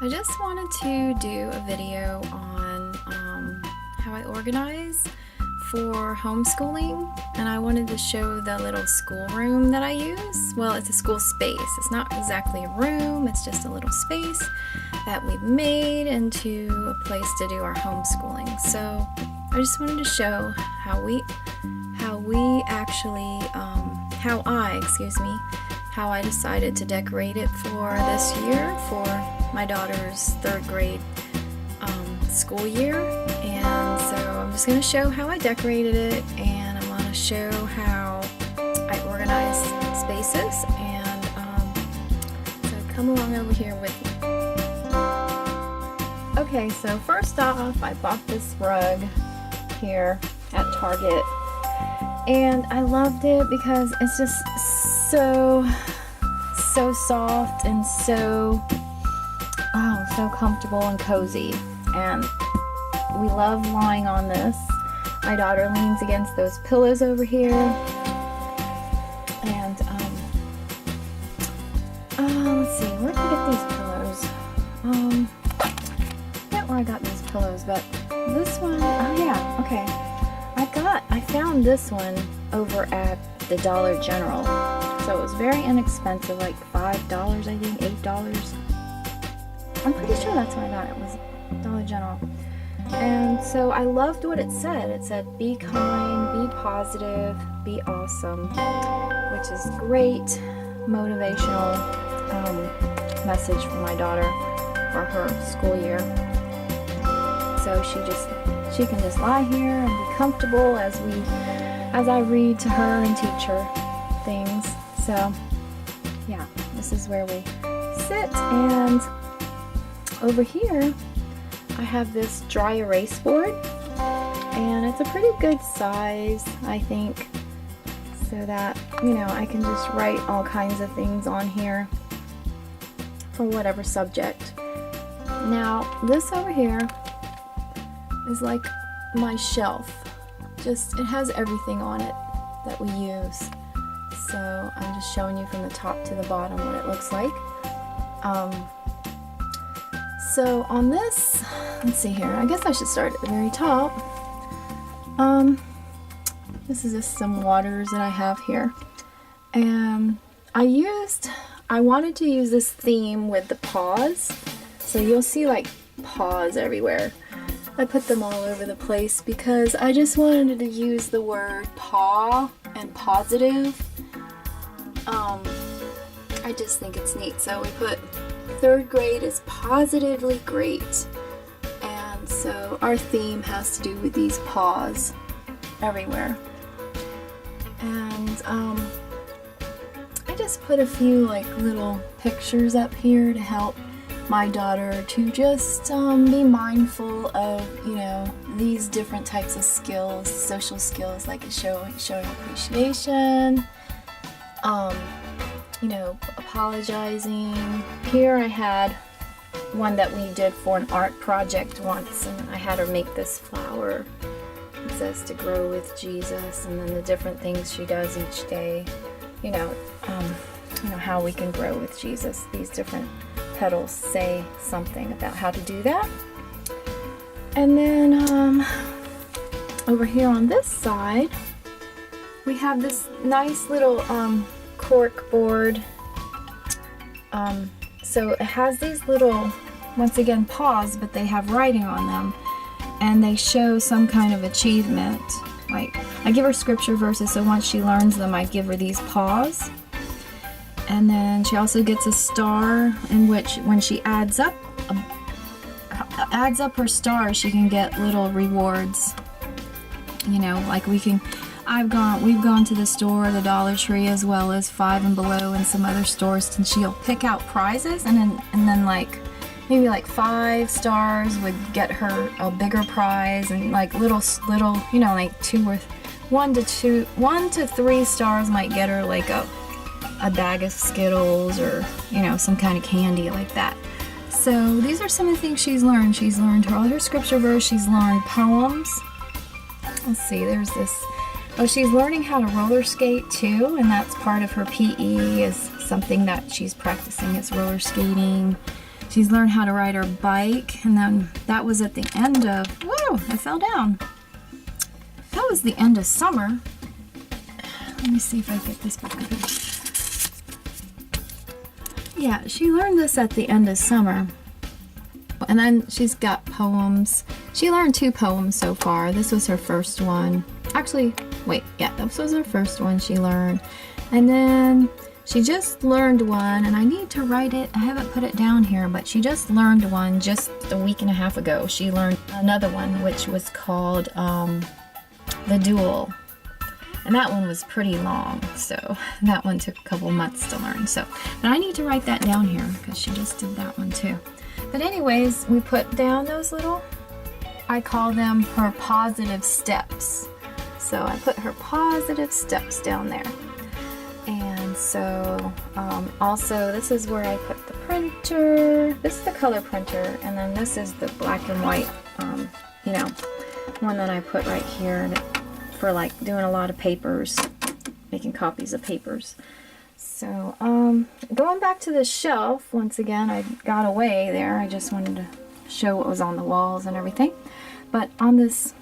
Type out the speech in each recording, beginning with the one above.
I just wanted to do a video on how I organize for homeschooling, and I wanted to show the little schoolroom that I use. Well, it's a school space. It's not exactly a room, it's just a little space that we've made into a place to do our homeschooling. So I just wanted to show how I decided to decorate it for this year for my daughter's third grade school year. And so I'm just going to show how I decorated it, and I'm going to show how I organize spaces, and so come along over here with me. Okay, so first off, I bought this rug here at Target, and I loved it because it's just so soft and so comfortable and cozy, and we love lying on this. My daughter leans against those pillows over here, and let's see, where did I get these pillows? I forget where I got these pillows, but this one, oh yeah, okay, I found this one over at the Dollar General. So it was very inexpensive, like $5, I think, $8. I'm pretty sure that's what I got. It was Dollar General. And so I loved what it said. It said, be kind, be positive, be awesome, which is great motivational message for my daughter for her school year. So she can just lie here and be comfortable as I read to her and teach her things. So yeah, this is where we sit, and over here I have this dry erase board, and it's a pretty good size, I think, so that, you know, I can just write all kinds of things on here for whatever subject. Now this over here is like my shelf. It has everything on it that we use. So I'm just showing you from the top to the bottom what it looks like. So on this, let's see here, I guess I should start at the very top. This is just some waters that I have here. And I wanted to use this theme with the paws. So you'll see like paws everywhere. I put them all over the place because I just wanted to use the word paw and positive. I just think it's neat. So we put third grade is positively great. And so our theme has to do with these paws everywhere. And I just put a few like little pictures up here to help my daughter to just be mindful of, you know, these different types of skills, social skills, like showing appreciation, you know, apologizing. Here I had one that we did for an art project once, and I had her make this flower. It says to grow with Jesus, and then the different things she does each day, you know, how we can grow with Jesus. These different petals say something about how to do that. And then over here on this side we have this nice little cork board. So it has these little, once again, paws, but they have writing on them, and they show some kind of achievement. Like, I give her scripture verses, so once she learns them I give her these paws. And then she also gets a star, in which when she adds up her stars, she can get little rewards. You know, like we've gone to the store, the Dollar Tree, as well as Five and Below and some other stores, and she'll pick out prizes, and then like maybe like 5 stars would get her a bigger prize, and like little, you know, like 1 to 3 stars might get her like a bag of Skittles, or, you know, some kind of candy like that. So these are some of the things she's learned. She's learned all her scripture verse. She's learned poems. Let's see, there's this. Oh, she's learning how to roller skate too, and that's part of her PE, is something that she's practicing is roller skating. She's learned how to ride her bike, and then that was at the end of, whoa, I fell down. That was the end of summer. Let me see if I get this book open. Yeah, she learned this at the end of summer. And then she's got poems. She learned 2 poems so far. This was her first one. Actually, wait, yeah, this was her first one she learned. And then she just learned one, and I need to write it. I haven't put it down here, but she just learned one just a week and a half ago. She learned another one, which was called The Duel. And that one was pretty long, so that one took a couple months to learn. So, but I need to write that down here because she just did that one too. But anyways, we put down those little, I call them her positive steps. So I put her positive steps down there. And so also this is where I put the printer. This is the color printer, and then this is the black and white, you know, one that I put right here for like doing a lot of papers, making copies of papers. So going back to the shelf, once again, I got away there. I just wanted to show what was on the walls and everything. But on this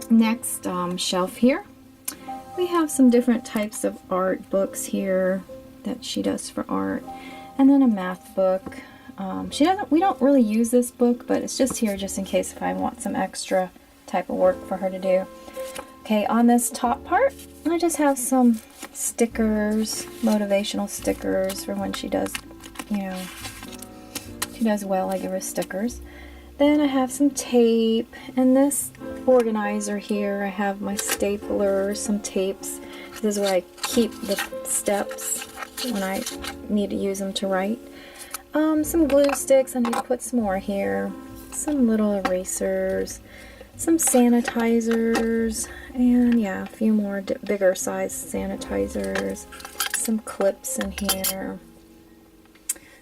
next shelf here, we have some different types of art books here that she does for art, and then a math book. We don't really use this book, but it's just here just in case if I want some extra type of work for her to do. Okay, on this top part, I just have some stickers, motivational stickers for when she does, you know, she does well, I give her stickers. Then I have some tape, and this organizer here, I have my stapler, some tapes. This is where I keep the steps when I need to use them to write. Some glue sticks, I need to put some more here. Some little erasers, some sanitizers, and yeah, a few more bigger size sanitizers, some clips in here.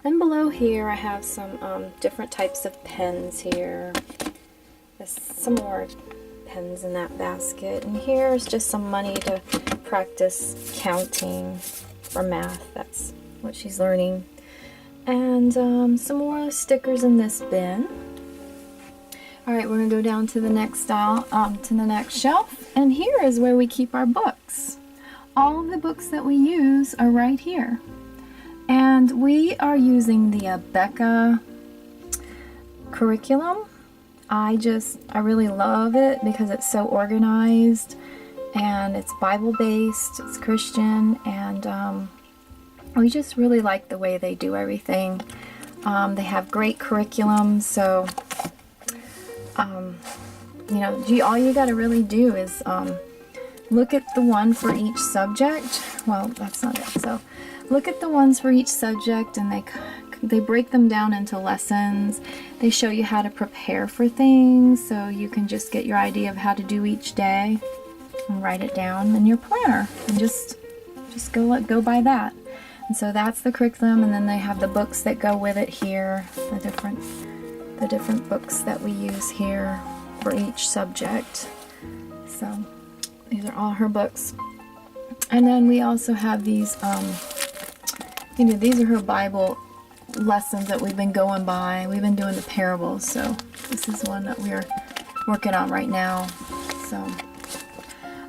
Then below here I have some different types of pens here. There's some more pens in that basket, and here's just some money to practice counting for math. That's what she's learning. And some more stickers in this bin. Alright, we're going to go down to the next to the next shelf, and here is where we keep our books. All of the books that we use are right here. And we are using the Becca curriculum. I really love it because it's so organized, and it's Bible-based, it's Christian, and we just really like the way they do everything. They have great curriculum, so you know, all you got to really do is look at the one for each subject. Well, that's not it. So look at the ones for each subject, and they break them down into lessons. They show you how to prepare for things, so you can just get your idea of how to do each day and write it down in your planner, and just go by that. And so that's the curriculum, and then they have the books that go with it here, the different books that we use here for each subject. So these are all her books. And then we also have these, you know, these are her Bible lessons that we've been going by. We've been doing the parables, so this is one that we're working on right now. So,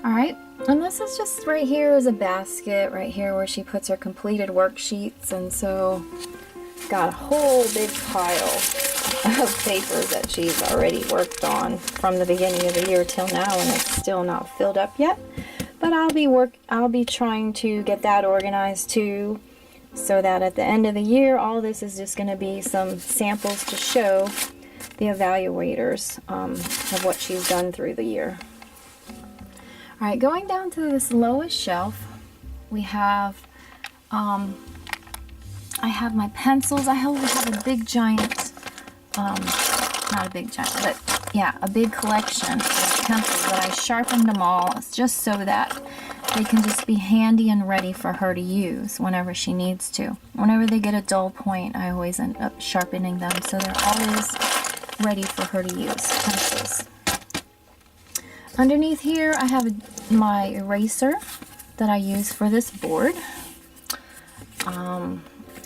alright, and this is just right here is a basket right here where she puts her completed worksheets, and so got a whole big pile of papers that she's already worked on from the beginning of the year till now, and it's still not filled up yet. But I'll be trying to get that organized too, so that at the end of the year, all this is just going to be some samples to show the evaluators of what she's done through the year. Alright, going down to this lowest shelf, we have, I have my pencils. I have a big giant, not a big giant, but yeah, a big collection of pencils that I sharpened them all just so that they can just be handy and ready for her to use whenever she needs to. Whenever they get a dull point, I always end up sharpening them, so they're always ready for her to use, pencils. Underneath here, I have my eraser that I use for this board.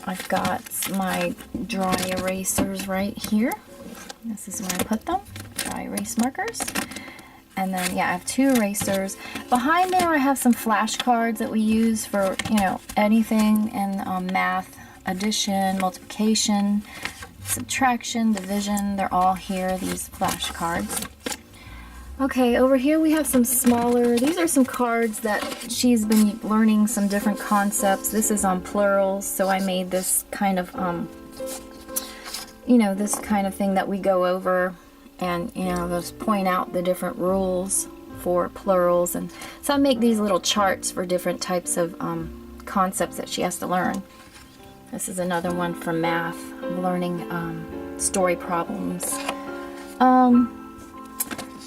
I've got my dry erasers right here. This is where I put them, dry erase markers. And then, yeah, I have 2 erasers. Behind there, I have some flashcards that we use for, you know, anything in math, addition, multiplication, subtraction, division. They're all here, these flashcards. Okay, over here we have some smaller, these are some cards that she's been learning some different concepts. This is on plurals, so I made this kind of, you know, this kind of thing that we go over and, you know, just point out the different rules for plurals. And so I make these little charts for different types of concepts that she has to learn. This is another one for math, learning story problems.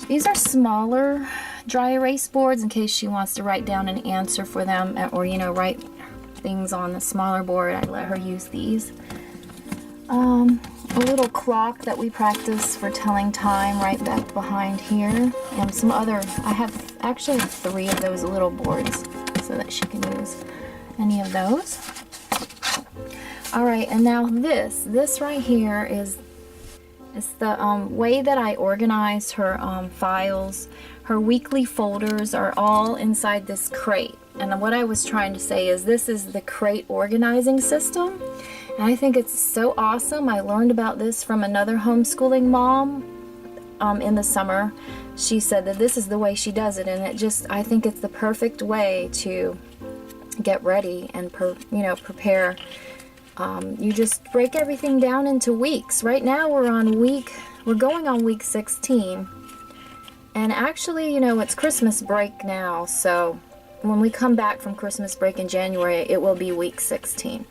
These are smaller dry erase boards in case she wants to write down an answer for them, or, you know, write things on the smaller board. I let her use these. A little clock that we practice for telling time right back behind here, and some other, I have actually 3 of those little boards so that she can use any of those. Alright, and now this right here is the way that I organize her files. Her weekly folders are all inside this crate. And what I was trying to say is this is the crate organizing system. And I think it's so awesome. I learned about this from another homeschooling mom in the summer. She said that this is the way she does it, and I think it's the perfect way to get ready and prepare. You just break everything down into weeks. Right now we're going on week 16. And actually, you know, it's Christmas break now, so when we come back from Christmas break in January, it will be week 16.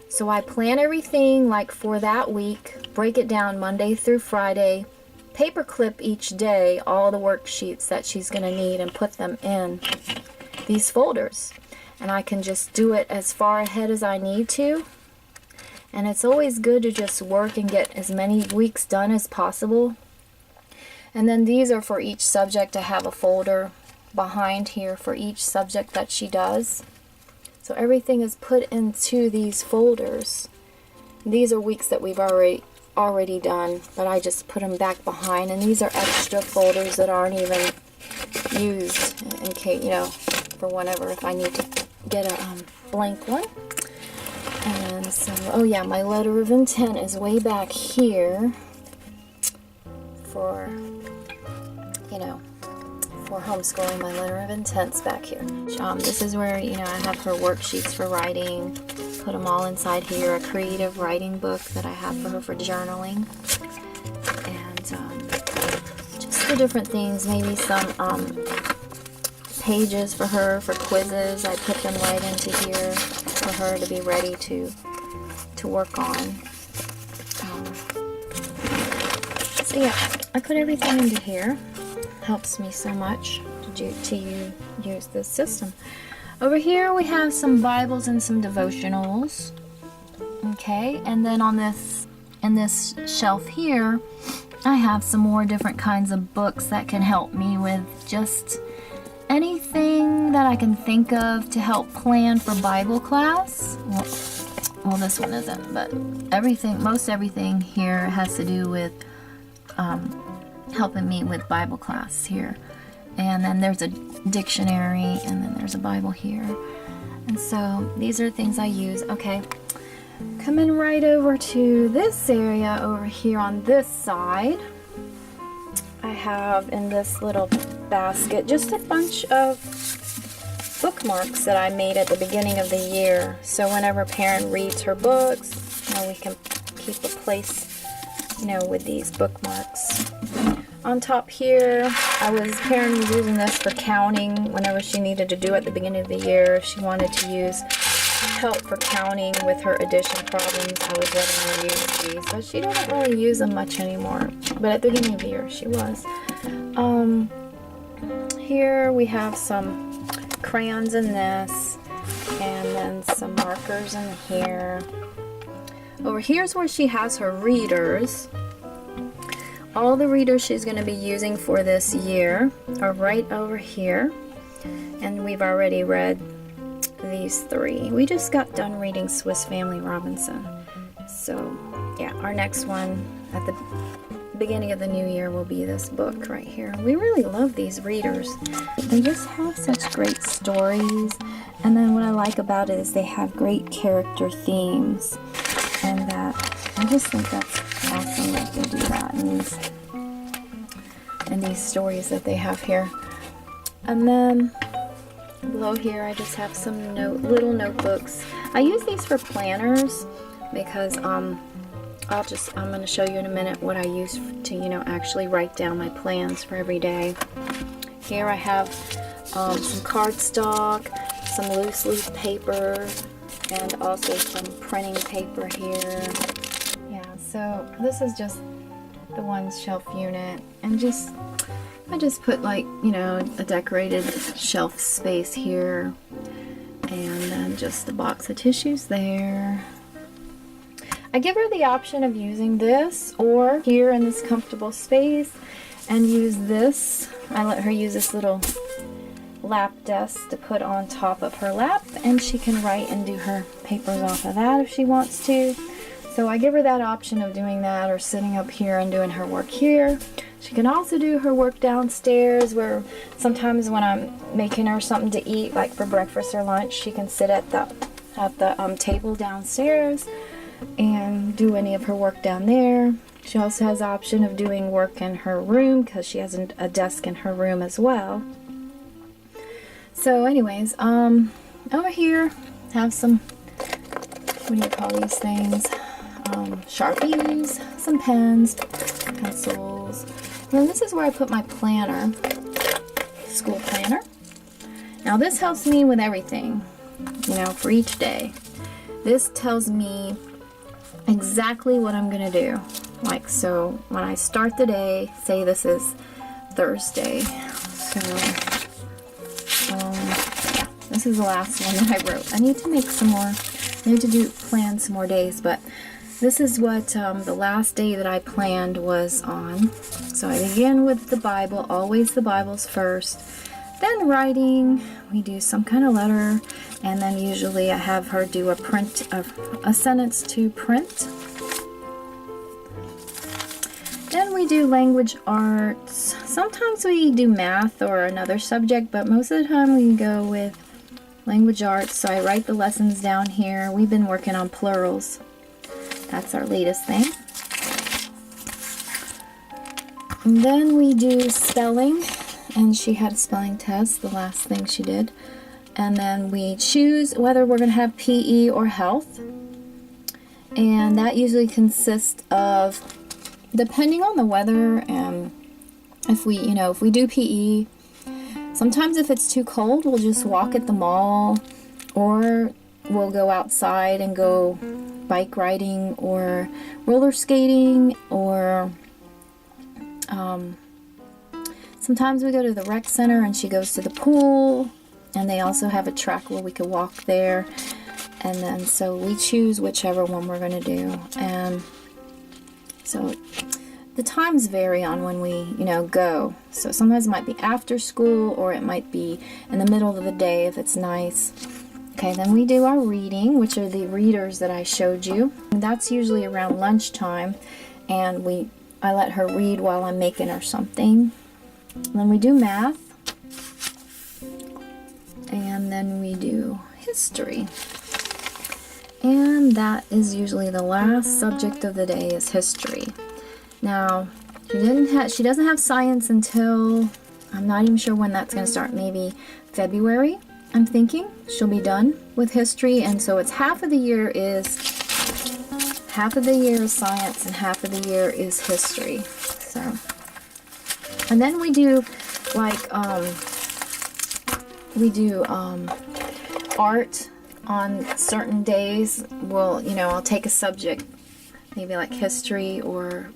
So I plan everything like for that week, break it down Monday through Friday, paperclip each day all the worksheets that she's going to need and put them in these folders. And I can just do it as far ahead as I need to. And it's always good to just work and get as many weeks done as possible. And then these are for each subject. I have a folder behind here for each subject that she does. So everything is put into these folders. These are weeks that we've already done, but I just put them back behind. And these are extra folders that aren't even used in case, you know, for whenever if I need to get a blank one. And so, oh yeah, my letter of intent is way back here for, you know, for homeschooling. My letter of intent's back here. This is where, you know, I have her worksheets for writing. Put them all inside here. A creative writing book that I have for her for journaling. And just the different things. Maybe some pages for her for quizzes. I put them right into here for her to be ready to work on. So yeah, I put everything into here. Helps me so much to use this system. Over here we have some Bibles and some devotionals. Okay, and then on in this shelf here, I have some more different kinds of books that can help me with just anything that I can think of to help plan for Bible class. Well, this one isn't, but most everything here has to do with helping me with Bible class here. And then there's a dictionary, and then there's a Bible here. And so these are things I use. Okay, coming right over to this area over here on this side, I have in this little basket just a bunch of bookmarks that I made at the beginning of the year. So whenever parent reads her books, you know, we can keep a place, you know, with these bookmarks. On top here, Karen was using this for counting whenever she needed to do it at the beginning of the year. If she wanted to use help for counting with her addition problems, I was letting her use these. But she doesn't really use them much anymore. But at the beginning of the year, she was. Here we have some crayons in this, and then some markers in here. Over here's where she has her readers. All the readers she's going to be using for this year are right over here. And we've already read these three. We just got done reading Swiss Family Robinson. So yeah, our next one at the beginning of the new year will be this book right here. We really love these readers. They just have such great stories. And then what I like about it is they have great character themes. And that, I just think that's awesome that they do that in these stories that they have here. And then below here I just have some little notebooks. I use these for planners because I'm going to show you in a minute what I use to, actually write down my plans for every day. Here I have some cardstock, some loose leaf paper, and also some printing paper here. Yeah, so this is just the one shelf unit, and I just put like, a decorated shelf space here, and then just a box of tissues there. I give her the option of using this or here in this comfortable space and use this. I let her use this little lap desk to put on top of her lap, and she can write and do her papers off of that if she wants to. So I give her that option of doing that or sitting up here and doing her work here. She can also do her work downstairs, where sometimes when I'm making her something to eat, like for breakfast or lunch, she can sit at the table downstairs and do any of her work down there. She also has the option of doing work in her room because she has a desk in her room as well. So anyways, over here have some, what do you call these things? Sharpies, some pens, pencils. And then this is where I put my planner, school planner. Now this helps me with everything, for each day. This tells me exactly what I'm gonna do. Like, so when I start the day, say this is Thursday, so yeah, this is the last one that I wrote. I need to make some more, I need to plan some more days, but this is what the last day that I planned was on. So I begin with the Bible, always the Bible's first, then writing, we do some kind of letter, and then usually I have her do a sentence to print. Then we do language arts. Sometimes we do math or another subject, but most of the time we go with language arts. So I write the lessons down here. We've been working on plurals. That's our latest thing. And then we do spelling, and she had a spelling test, the last thing she did. And then we choose whether we're going to have PE or health. And that usually consists of, depending on the weather, and if we do PE, sometimes if it's too cold, we'll just walk at the mall, or we'll go outside and go bike riding or roller skating, or sometimes we go to the rec center and she goes to the pool, and they also have a track where we could walk there. And then so we choose whichever one we're going to do. And so the times vary on when we go. So sometimes it might be after school, or it might be in the middle of the day if it's nice. Okay, then we do our reading, which are the readers that I showed you. And that's usually around lunchtime, and I let her read while I'm making her something. And then we do math, and then we do history. And that is usually the last subject of the day is history. Now, she doesn't have science until, I'm not even sure when that's going to start, maybe February. I'm thinking she'll be done with history, and so it's half of the year is science and half of the year is history. So, and then we do like art on certain days. I'll take a subject, maybe like history, or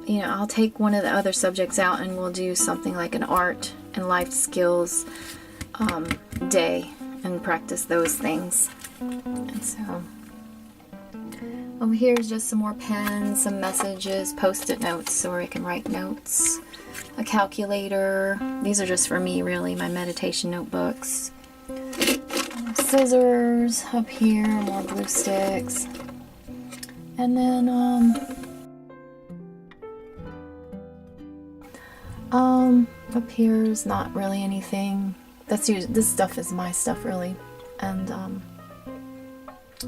I'll take one of the other subjects out and we'll do something like an art and life skills day and practice those things. And so over here is just some more pens, some messages, post-it notes so I can write notes, a calculator. These are just for me, really, my meditation notebooks. scissors up here, more glue sticks. And then, up here is not really anything. This stuff is my stuff, really. And,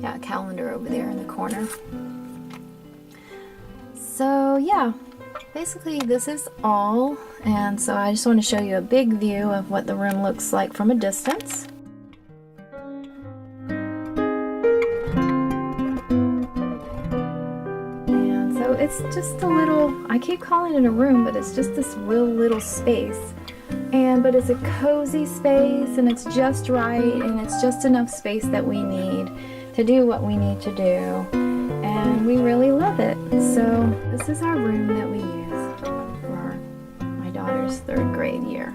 yeah, a calendar over there in the corner. So, yeah, basically this is all. And so I just want to show you a big view of what the room looks like from a distance. And so it's just a little, I keep calling it a room, but it's just this real little space. But it's a cozy space, and it's just right, and it's just enough space that we need to do what we need to do. And we really love it. So this is our room that we use for my daughter's 3rd grade year.